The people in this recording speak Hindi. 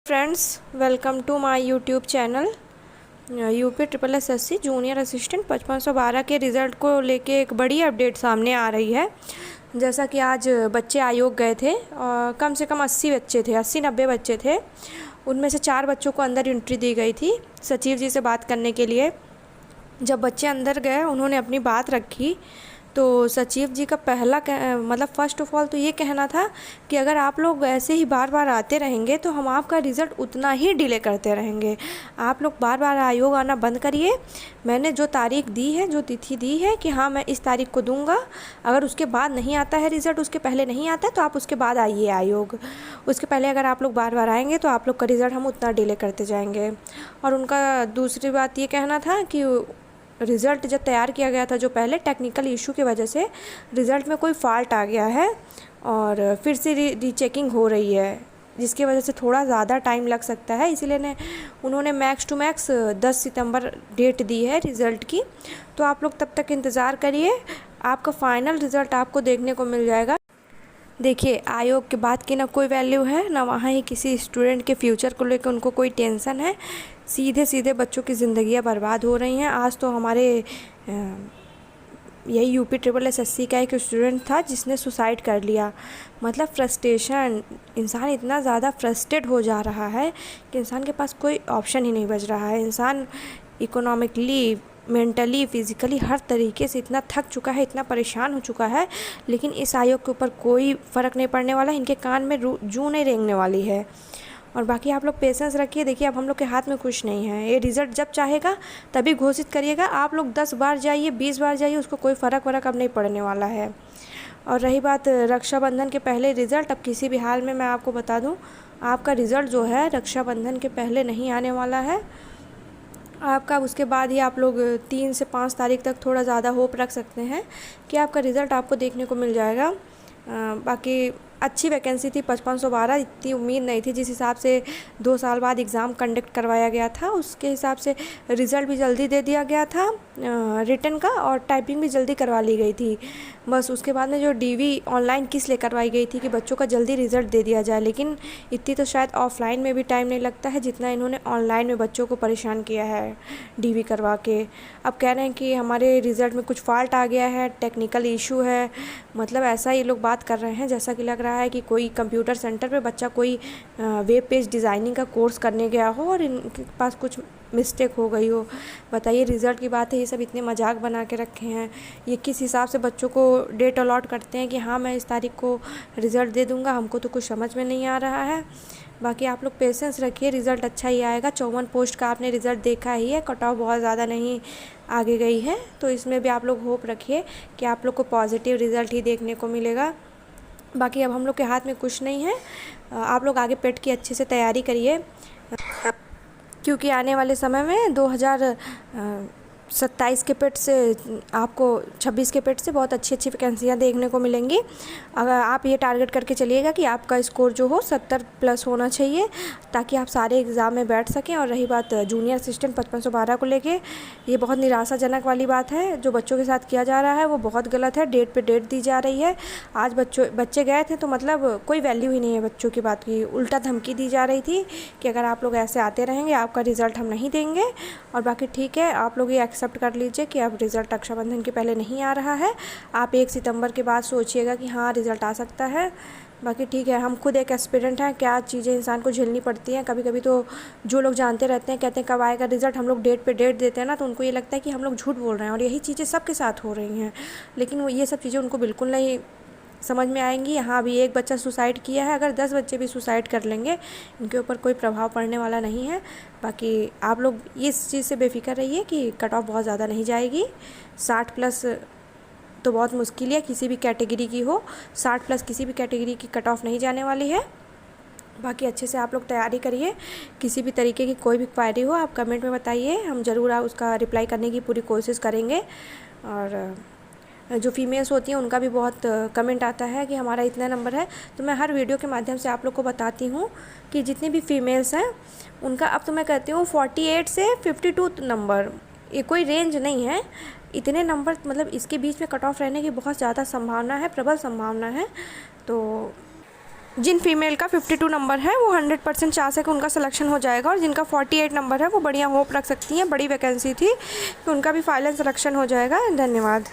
Friends, welcome to my YouTube channel. UP triple SSC junior assistant 5512 के रिज़ल्ट को लेके एक बड़ी अपडेट सामने आ रही है। जैसा कि आज बच्चे आयोग गए थे और कम से कम 80 बच्चे थे, 80-90 बच्चे थे। उनमें से 4 बच्चों को अंदर एंट्री दी गई थी सचिव जी से बात करने के लिए। जब बच्चे अंदर गए, उन्होंने अपनी बात रखी तो सचिव जी का पहला मतलब फ़र्स्ट ऑफ ऑल तो ये कहना था कि अगर आप लोग ऐसे ही बार बार आते रहेंगे तो हम आपका रिज़ल्ट उतना ही डिले करते रहेंगे। आप लोग बार बार आयोग आना बंद करिए। मैंने जो तारीख दी है, जो तिथि दी है कि हाँ मैं इस तारीख को दूंगा, अगर उसके बाद नहीं आता है रिज़ल्ट, उसके पहले नहीं आता है तो आप उसके बाद आइए आयोग। उसके पहले अगर आप लोग बार बार आएंगे तो आप लोग का रिज़ल्ट हम उतना डिले करते जाएंगे। और उनका दूसरी बात ये कहना था कि रिज़ल्ट जब तैयार किया गया था, जो पहले टेक्निकल इशू की वजह से रिज़ल्ट में कोई फ़ॉल्ट आ गया है और फिर से रीचेकिंग हो रही है, जिसकी वजह से थोड़ा ज़्यादा टाइम लग सकता है। इसीलिए उन्होंने मैक्स टू मैक्स 10 सितंबर डेट दी है रिज़ल्ट की। तो आप लोग तब तक इंतज़ार करिए, आपका फ़ाइनल रिज़ल्ट आपको देखने को मिल जाएगा। देखिए, आयोग के बाद की ना कोई वैल्यू है, ना वहाँ ही किसी स्टूडेंट के फ्यूचर को लेकर उनको कोई टेंशन है। सीधे सीधे बच्चों की ज़िंदगियाँ बर्बाद हो रही हैं। आज तो हमारे यही यूपी ट्रिपल एसएससी का एक स्टूडेंट था जिसने सुसाइड कर लिया। मतलब फ्रस्ट्रेशन, इंसान इतना ज़्यादा फ्रस्ट्रेट हो जा रहा है कि इंसान के पास कोई ऑप्शन ही नहीं बच रहा है। इंसान इकोनॉमिकली, मेंटली, फिज़िकली हर तरीके से इतना थक चुका है, इतना परेशान हो चुका है। लेकिन इस आयोग के ऊपर कोई फ़र्क नहीं पड़ने वाला, इनके कान में जूं नहीं रेंगने वाली है। और बाकी आप लोग पेशेंस रखिए। देखिए, अब हम लोग के हाथ में कुछ नहीं है। ये रिज़ल्ट जब चाहेगा तभी घोषित करिएगा। आप लोग 10 बार जाइए, 20 बार जाइए, उसको कोई फ़र्क अब नहीं पड़ने वाला है। और रही बात रक्षाबंधन के पहले रिज़ल्ट, अब किसी भी हाल में मैं आपको बता दूं, आपका रिज़ल्ट जो है रक्षाबंधन के पहले नहीं आने वाला है। आपका उसके बाद ही आप लोग 3 से 5 तारीख तक थोड़ा ज़्यादा होप रख सकते हैं कि आपका रिज़ल्ट आपको देखने को मिल जाएगा। बाकी अच्छी वैकेंसी थी 5512, इतनी उम्मीद नहीं थी। जिस हिसाब से 2 साल बाद एग्ज़ाम कंडक्ट करवाया गया था, उसके हिसाब से रिज़ल्ट भी जल्दी दे दिया गया था रिटन का, और टाइपिंग भी जल्दी करवा ली गई थी। बस उसके बाद में जो डीवी ऑनलाइन किस लिए करवाई गई थी कि बच्चों का जल्दी रिज़ल्ट दे दिया जाए। लेकिन इतनी तो शायद ऑफलाइन में भी टाइम नहीं लगता है जितना इन्होंने ऑनलाइन में बच्चों को परेशान किया है डीवी करवा के। अब कह रहे हैं कि हमारे रिज़ल्ट में कुछ फ़ॉल्ट आ गया है, टेक्निकल इशू है। मतलब ऐसा ये लोग बात कर रहे हैं जैसा कि लग रहा है कि कोई कंप्यूटर सेंटर पे बच्चा कोई वेब पेज डिज़ाइनिंग का कोर्स करने गया हो और इनके पास कुछ मिस्टेक हो गई हो। बताइए, रिज़ल्ट की बात है, ये सब इतने मजाक बना के रखे हैं। ये किस हिसाब से बच्चों को डेट अलॉट करते हैं कि हाँ मैं इस तारीख को रिज़ल्ट दे दूँगा, हमको तो कुछ समझ में नहीं आ रहा है। बाकी आप लोग पेशेंस रखिए, रिज़ल्ट अच्छा ही आएगा। 54 पोस्ट का आपने रिज़ल्ट देखा ही है, कट ऑफ बहुत ज़्यादा नहीं आगे गई है, तो इसमें भी आप लोग होप रखिए कि आप लोग को पॉजिटिव रिज़ल्ट ही देखने को मिलेगा। बाकी अब हम लोग के हाथ में कुछ नहीं है। आप लोग आगे पेट की अच्छे से तैयारी करिए, क्योंकि आने वाले समय में 2027 के पेट से आपको 26 के पेट से बहुत अच्छी अच्छी वैकेंसियाँ देखने को मिलेंगी। अगर आप ये टारगेट करके चलिएगा कि आपका स्कोर जो हो 70 प्लस होना चाहिए, ताकि आप सारे एग्ज़ाम में बैठ सकें। और रही बात जूनियर असिस्टेंट 5512 को लेके, ये बहुत निराशाजनक वाली बात है। जो बच्चों के साथ किया जा रहा है वो बहुत गलत है। डेट पे डेट दी जा रही है। आज बच्चे गए थे तो मतलब कोई वैल्यू ही नहीं है बच्चों की बात की। उल्टा धमकी दी जा रही थी कि अगर आप लोग ऐसे आते रहेंगे आपका रिज़ल्ट हम नहीं देंगे। और बाकी ठीक है, आप लोग ये एक्सेप्ट कर लीजिए कि अब रिज़ल्ट रक्षाबंधन के पहले नहीं आ रहा है। आप 1 सितंबर के बाद सोचिएगा कि हाँ रिज़ल्ट आ सकता है। बाकी ठीक है, हम खुद एक एस्पिरेंट हैं, क्या चीज़ें इंसान को झेलनी पड़ती हैं। कभी कभी तो जो लोग जानते रहते हैं कहते हैं कब आएगा रिज़ल्ट, हम लोग डेट पे डेट देते हैं ना, तो उनको ये लगता है कि हम लोग झूठ बोल रहे हैं। और यही चीज़ें सबके साथ हो रही हैं, लेकिन वो ये सब चीज़ें उनको बिल्कुल नहीं समझ में आएंगी। यहाँ अभी एक बच्चा सुसाइड किया है, अगर 10 बच्चे भी सुसाइड कर लेंगे इनके ऊपर कोई प्रभाव पड़ने वाला नहीं है। बाकी आप लोग इस चीज़ से बेफिक्र रहिए कि कट ऑफ बहुत ज़्यादा नहीं जाएगी। 60 प्लस तो बहुत मुश्किल है, किसी भी कैटेगरी की हो 60 प्लस किसी भी कैटेगरी की कट ऑफ नहीं जाने वाली है। बाकी अच्छे से आप लोग तैयारी करिए। किसी भी तरीके की कोई भी क्वायरी हो आप कमेंट में बताइए, हम ज़रूर उसका रिप्लाई करने की पूरी कोशिश करेंगे। और जो फीमेल्स होती हैं उनका भी बहुत कमेंट आता है कि हमारा इतना नंबर है, तो मैं हर वीडियो के माध्यम से आप लोग को बताती हूँ कि जितनी भी फीमेल्स हैं उनका अब तो मैं कहती हूँ 48 से 52 नंबर, ये कोई रेंज नहीं है। इतने नंबर मतलब इसके बीच में कट ऑफ रहने की बहुत ज़्यादा संभावना है, प्रबल संभावना है। तो जिन फ़ीमेल का 52 नंबर है वो 100% चांस है कि उनका सिलेक्शन हो जाएगा, और जिनका 48 नंबर है वो बढ़िया होप रख सकती हैं, बड़ी वैकेंसी थी कि उनका भी फाइनल सिलेक्शन हो जाएगा। धन्यवाद।